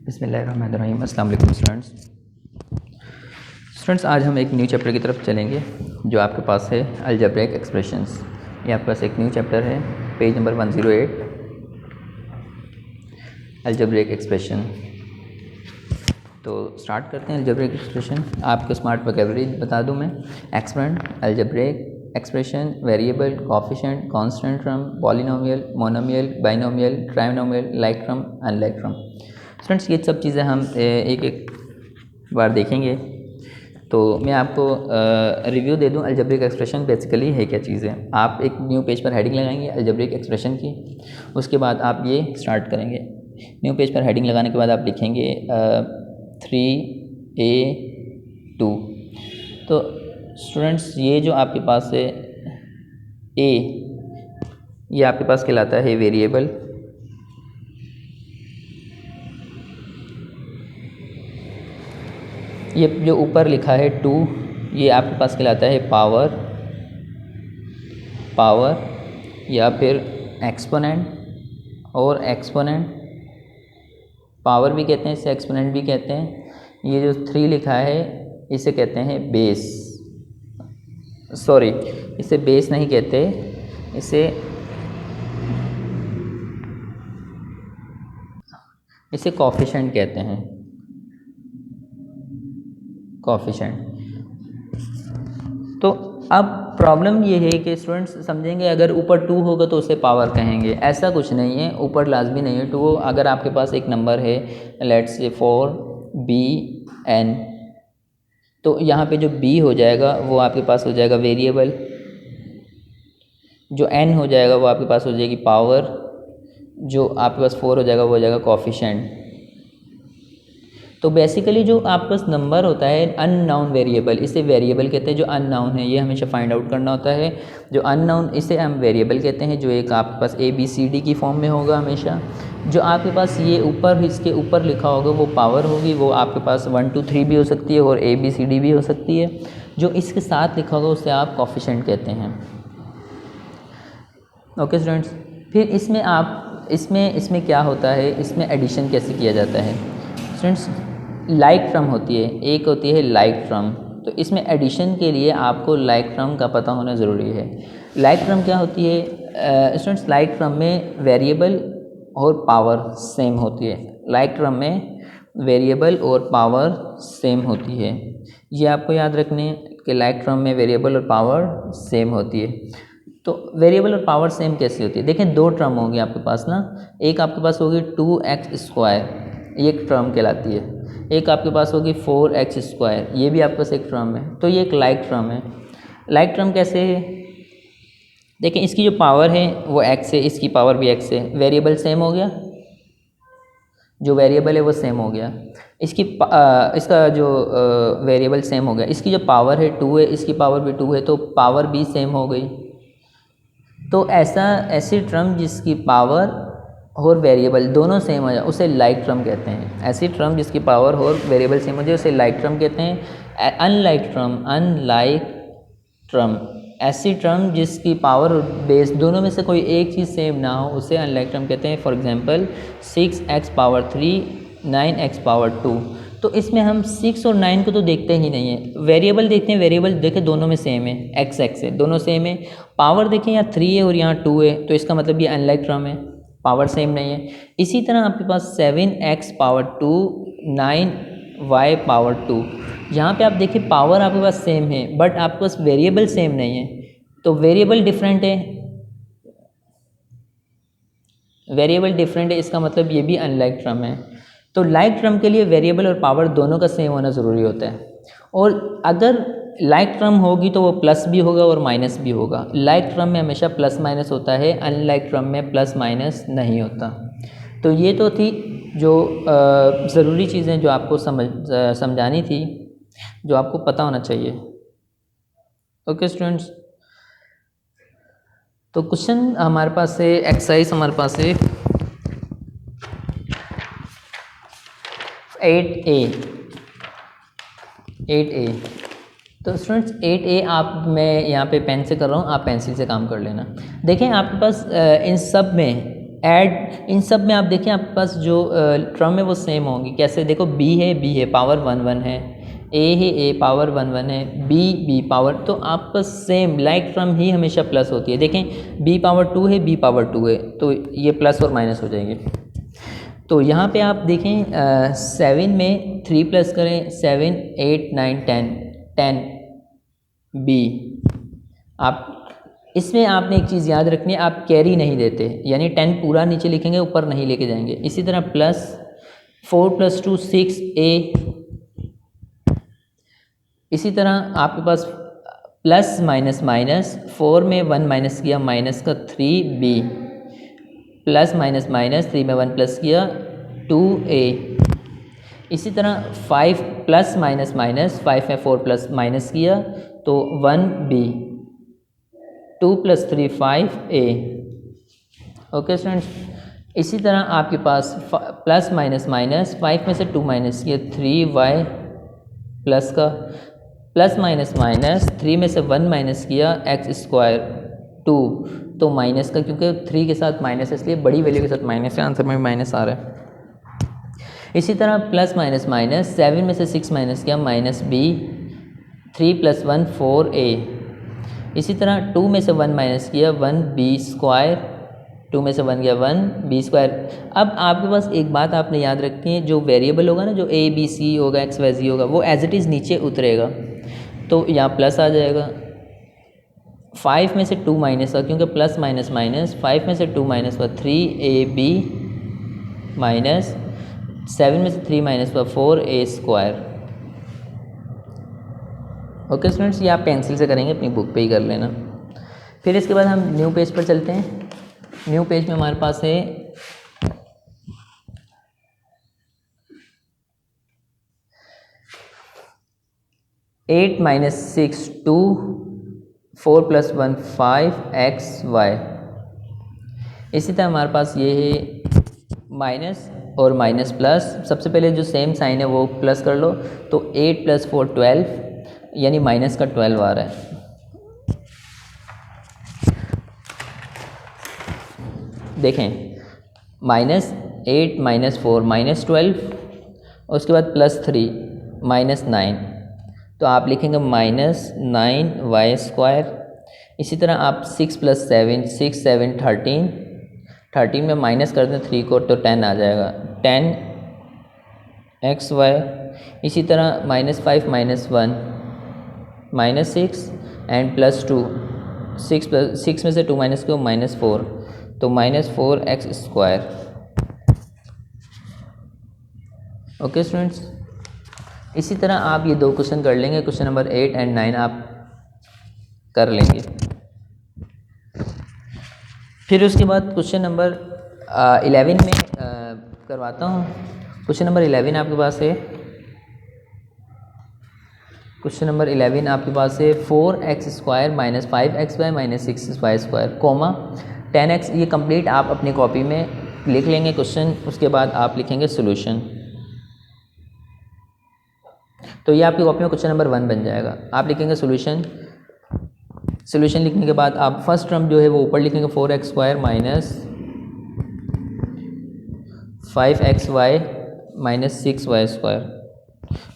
बिस्मिल्लाहिर्रहमानिर्रहीम। अस्सलाम वालेकुम स्टूडेंट्स, आज हम एक न्यू चैप्टर की तरफ चलेंगे जो आपके पास है अलजेब्रिक एक्सप्रेशंस। ये आपके पास एक न्यू चैप्टर है, पेज नंबर 108, अलजेब्रिक एक्सप्रेशन। तो स्टार्ट करते हैं अलजेब्रिक एक्सप्रेशन। आपको स्मार्ट वोकैबुलरी बता दूं मैं। Exponent, algebraic expression, variable, coefficient, constant term, polynomial, monomial, binomial, trinomial, like term, unlike term. Students, ये सब चीज़ें हम एक एक बार देखेंगे। तो मैं आपको रिव्यू दे दूं, अलजेब्रिक एक्सप्रेशन बेसिकली है क्या चीज़ें। आप एक न्यू पेज पर हेडिंग लगाएंगे अलजेब्रिक एक्सप्रेशन की, उसके बाद आप ये स्टार्ट करेंगे। न्यू पेज पर हेडिंग लगाने के बाद आप लिखेंगे 3A2। तो स्टूडेंट्स, ये जो आपके पास है ए, ये आपके पास कहलाता है वेरिएबल। ये जो ऊपर लिखा है 2, ये आपके पास कहलाता है पावर या फिर एक्सपोनेंट। और एक्सपोनेंट पावर भी कहते हैं, इसे एक्सपोनेंट भी कहते हैं। ये जो 3 लिखा है इसे कहते हैं बेस। सॉरी, इसे बेस नहीं कहते, इसे कोफिशिएंट कहते हैं, कोफिशिएंट। तो अब प्रॉब्लम ये है कि स्टूडेंट्स समझेंगे, अगर ऊपर 2 होगा तो उसे पावर कहेंगे। ऐसा कुछ नहीं है, ऊपर लाजमी नहीं है 2। अगर आपके पास एक नंबर है लेट्स से 4BN, तो यहाँ पे जो B हो जाएगा वो आपके पास हो जाएगा वेरिएबल, जो N हो जाएगा वो आपके पास हो जाएगी पावर, जो आपके पास 4 हो जाएगा वो हो जाएगा कोफिशिएंट। तो बेसिकली जो आपके पास नंबर होता है अननाउन वेरिएबल, इसे वेरिएबल कहते हैं। जो अननाउन है ये हमेशा फाइंड आउट करना होता है। जो अननाउन, इसे हम वेरिएबल कहते हैं। जो एक आपके पास ABCD की फॉर्म में होगा हमेशा। जो आपके पास ये ऊपर, इसके ऊपर लिखा होगा वो पावर होगी, वो आपके पास 1 2 3 भी हो सकती है और ABCD भी हो सकती है। जो इसके साथ लिखा होगा उसे आप कोफिशिएंट कहते हैं। ओके स्टूडेंट्स, फिर इसमें क्या होता है, इसमें एडिशन कैसे किया जाता है स्टूडेंट्स। लाइक टर्म होती है, एक होती है लाइक टर्म। तो इसमें एडिशन के लिए आपको लाइक टर्म का पता होना ज़रूरी है। लाइक टर्म क्या होती है स्टूडेंट्स? लाइक टर्म में वेरिएबल और पावर सेम होती है। लाइक टर्म में वेरिएबल और पावर सेम होती है। ये आपको याद रखने कि लाइक टर्म में वेरिएबल और पावर सेम होती है। तो वेरिएबल और पावर सेम कैसे होती है? देखें, 2 टर्म होंगी आपके पास ना। एक आपके पास होगी 2x², ये एक टर्म कहलाती है। एक आपके पास होगी 4x², ये भी आपके पास एक टर्म है। तो ये एक लाइक टर्म है। लाइक टर्म कैसे है? देखें, इसकी जो पावर है वो x है, इसकी पावर भी x है। वेरिएबल सेम हो गया, जो वेरिएबल है वो सेम हो गया। इसका जो वेरिएबल सेम हो गया। इसकी जो पावर है 2 है, इसकी पावर भी 2 है, तो पावर भी सेम हो गई। तो ऐसी टर्म जिसकी पावर और वेरिएबल दोनों सेम हो जाए उसे लाइक टर्म कहते हैं। ऐसी टर्म जिसकी पावर और वेरिएबल सेम हो जाए उसे लाइक टर्म कहते हैं। अनलाइक टर्म, ऐसी टर्म जिसकी पावर और बेस दोनों में से कोई एक चीज़ सेम ना हो उसे अनलाइक टर्म कहते हैं। For example 6x⁻3 9x⁻2। तो इसमें हम 6 और 9 को तो देखते ही नहीं है। वेरिएबल देखते हैं, वेरिएबल देखें दोनों में सेम है, x है, दोनों सेम है। पावर देखें, यहाँ 3 है और यहाँ 2 है, तो इसका मतलब ये अनलाइक टर्म है, पावर सेम नहीं है। इसी तरह आपके पास 7x⁻2 9y⁻2, यहाँ पे आप देखिए पावर आपके पास सेम है बट आपके पास वेरिएबल सेम नहीं है, तो वेरिएबल डिफरेंट है। इसका मतलब ये भी अनलाइक टर्म है। तो लाइक टर्म के लिए वेरिएबल और पावर दोनों का सेम होना ज़रूरी होता है। और अगर लाइक टर्म होगी तो वो प्लस भी होगा और माइनस भी होगा। लाइक टर्म में हमेशा प्लस माइनस होता है, अनलाइक टर्म में प्लस माइनस नहीं होता। तो ये तो थी जो ज़रूरी चीज़ें जो आपको समझानी थी, जो आपको पता होना चाहिए। ओके स्टूडेंट्स, तो क्वेश्चन हमारे पास है, एक्सरसाइज हमारे पास है 8A। तो स्टूडेंट्स 8A मैं यहाँ पे पेन से कर रहा हूँ, आप पेंसिल से काम कर लेना। देखें आपके पास इन सब में ऐड इन सब में आप देखें आपके पास जो टर्म है वो सेम होंगी। कैसे देखो, बी है पावर 1 1 है, ए पावर 1 1 है, बी पावर, तो आपका सेम लाइक टर्म ही हमेशा प्लस होती है। देखें बी पावर 2 है, बी पावर 2 है, तो ये प्लस और माइनस हो जाएंगे। तो यहाँ पे आप देखें 7 में 3 प्लस करें, 7 8 9 10 10 बी। आप इसमें आपने एक चीज़ याद रखनी है, आप कैरी नहीं देते, यानी 10 पूरा नीचे लिखेंगे, ऊपर नहीं लेके जाएंगे। इसी तरह प्लस 4 + 2 6 ए। इसी तरह आपके पास प्लस माइनस माइनस, 4 में 1 माइनस किया, माइनस का 3 बी, प्लस माइनस माइनस, 3 में 1 प्लस किया 2 ए। इसी तरह 5 प्लस माइनस माइनस, 5 में 4 प्लस माइनस किया तो 1 बी, 2 + 3 5 ए। ओके स्टूडेंट्स, इसी तरह आपके पास प्लस माइनस माइनस, 5 में से 2 माइनस किया 3 वाई, प्लस का प्लस माइनस माइनस, 3 में से 1 माइनस किया x² 2, तो माइनस का, क्योंकि 3 के साथ माइनस है इसलिए बड़ी वैल्यू के साथ माइनस है, आंसर में माइनस आ रहा है। इसी तरह प्लस माइनस माइनस, 7 में से 6 माइनस किया माइनस बी, 3 + 1 4 ए। इसी तरह 2 में से 1 माइनस किया 1 b², 2 में से 1 गया 1 b²। अब आपके पास एक बात आपने याद रखनी है, जो वेरिएबल होगा ना, जो a b c होगा, x y z होगा, वो एज इट इज़ नीचे उतरेगा, तो यहाँ प्लस आ जाएगा। 5 में से 2 माइनस का, क्योंकि प्लस माइनस माइनस, 5 में से 2 माइनस का 3ab माइनस, 7 में से 3 माइनस का 4a²। ओके स्टूडेंट्स, ये आप पेंसिल से करेंगे, अपनी बुक पे ही कर लेना। फिर इसके बाद हम न्यू पेज पर चलते हैं। न्यू पेज में हमारे पास है 8 - 6 2, 4 + 1 5 xy। इसी तरह हमारे पास ये है माइनस और माइनस प्लस। सबसे पहले जो सेम साइन है वो प्लस कर लो, तो 8 + 4 12, यानी माइनस का 12 आ रहा है। देखें -8 - 4 -12, और उसके बाद +3 -9, तो आप लिखेंगे -9y²। इसी तरह आप 6 + 7 6 7 13, 13 में माइनस कर दें 3 को तो 10 आ जाएगा, 10xy। इसी तरह -5 - 1 -6 एंड +2, 6 में से 2 माइनस को -4, तो -4x²। ओके स्टूडेंट्स, इसी तरह आप ये 2 क्वेश्चन कर लेंगे, क्वेश्चन नंबर 8 और 9 आप कर लेंगे। फिर उसके बाद क्वेश्चन नंबर 11 में करवाता हूँ। क्वेश्चन नंबर 11 आपके पास है, क्वेश्चन नंबर 11 आपके पास है 4x² - 5xy - 6y², coma 10x। ये कंप्लीट आप अपनी कॉपी में लिख लेंगे क्वेश्चन, उसके बाद आप लिखेंगे सोल्यूशन। तो ये आपकी कॉपी में क्वेश्चन नंबर 1 बन जाएगा। आप लिखेंगे सोल्यूशन। सोल्यूशन लिखने के बाद आप फर्स्ट टर्म जो है वो ऊपर लिखेंगे 4x² - 5xy - 6y²,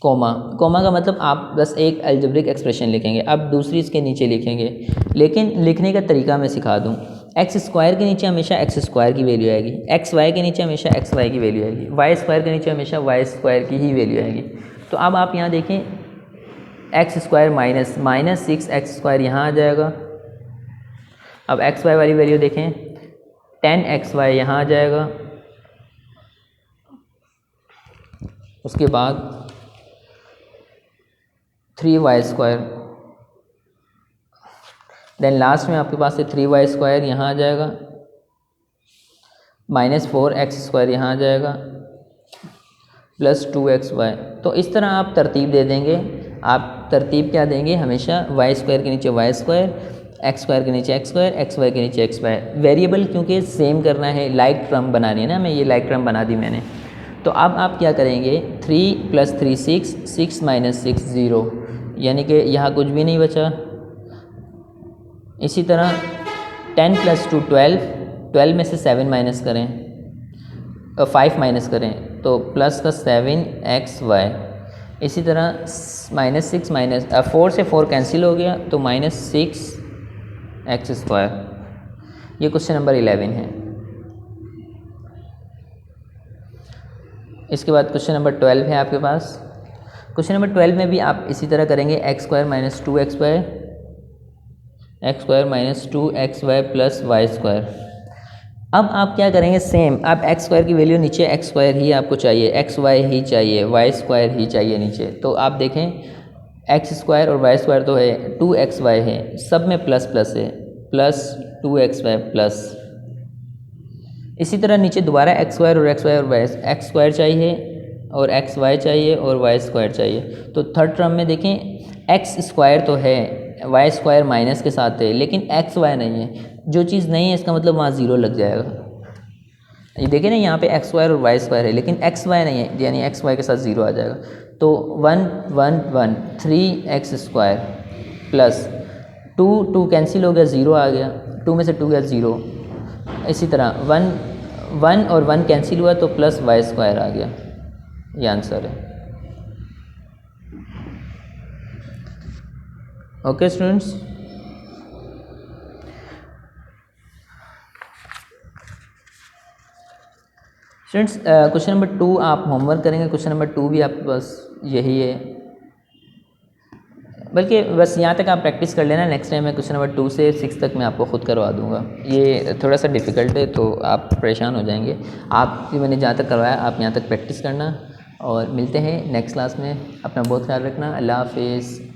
कोमा का मतलब आप बस एक अलजेब्रिक एक्सप्रेशन लिखेंगे। अब दूसरी इसके नीचे लिखेंगे, लेकिन लिखने का तरीका मैं सिखा दूं। x² के नीचे हमेशा x² की वैल्यू आएगी, xy के नीचे हमेशा xy की वैल्यू आएगी, y² के नीचे हमेशा y² की ही वैल्यू आएगी। तो अब आप यहाँ देखें x² माइनस 6x² यहाँ आ जाएगा। अब xy वाली वैल्यू देखें, 10xy यहाँ आ जाएगा। उसके बाद 3y², देन लास्ट में आपके पास से 3y² यहाँ आ जाएगा, -4x² यहाँ आ जाएगा, +2xy। तो इस तरह आप तरतीब दे देंगे। आप तरतीब क्या देंगे, हमेशा y² के नीचे y², x² के नीचे x², xy के नीचे xy। वेरिएबल क्योंकि सेम करना है, लाइक टर्म बनानी है ना, मैं ये लाइक टर्म बना दी मैंने। तो अब आप क्या करेंगे, 3 + 3 6, 6 - 6 0, यानी कि यहाँ कुछ भी नहीं बचा। इसी तरह 10 + 2 12, 12 में से 7 माइनस करें, 5 माइनस करें तो प्लस का 7xy। इसी तरह -6 माइनस 4 से 4 कैंसिल हो गया तो -6x²। ये क्वेश्चन नंबर 11 है। इसके बाद क्वेश्चन नंबर 12 है आपके पास। क्वेश्चन नंबर 12 में भी आप इसी तरह करेंगे x² - 2xy, x² - 2xy + y²। अब आप क्या करेंगे, सेम आप x² की वैल्यू नीचे x² ही आपको चाहिए, xy ही चाहिए, y² ही चाहिए नीचे। तो आप देखें x² और y² तो है, 2xy है, सब में प्लस प्लस है, +2xy प्लस। इसी तरह नीचे दोबारा x² और xy और y, x² चाहिए और xy चाहिए और y² चाहिए। तो थर्ड टर्म में देखें x² तो है, y² माइनस के साथ है, लेकिन xy नहीं है। जो चीज़ नहीं है इसका मतलब वहाँ 0 लग जाएगा। ये देखें ना, यहाँ पे x² और y² है लेकिन xy नहीं है, यानी xy के साथ 0 आ जाएगा। तो 1 1 1 3x² प्लस 2 कैंसिल हो गया, 0 आ गया, 2 में से 2 गया 0। इसी तरह 1 और 1 कैंसिल हुआ तो +y² आ गया। ये आंसर है। ओके स्टूडेंट्स, क्वेश्चन नंबर 2 आप होमवर्क करेंगे। क्वेश्चन नंबर 2 भी आपके पास यही है, बल्कि बस यहाँ तक आप प्रैक्टिस कर लेना। नेक्स्ट टाइम मैं क्वेश्चन नंबर 2 से 6 तक मैं आपको ख़ुद करवा दूँगा। ये थोड़ा सा डिफ़िकल्ट है तो आप परेशान हो जाएंगे। आप मैंने जहाँ तक करवाया आप यहाँ तक प्रैक्टिस करना, और मिलते हैं नेक्स्ट क्लास में। अपना बहुत ख्याल रखना। अल्लाह हाफिज़।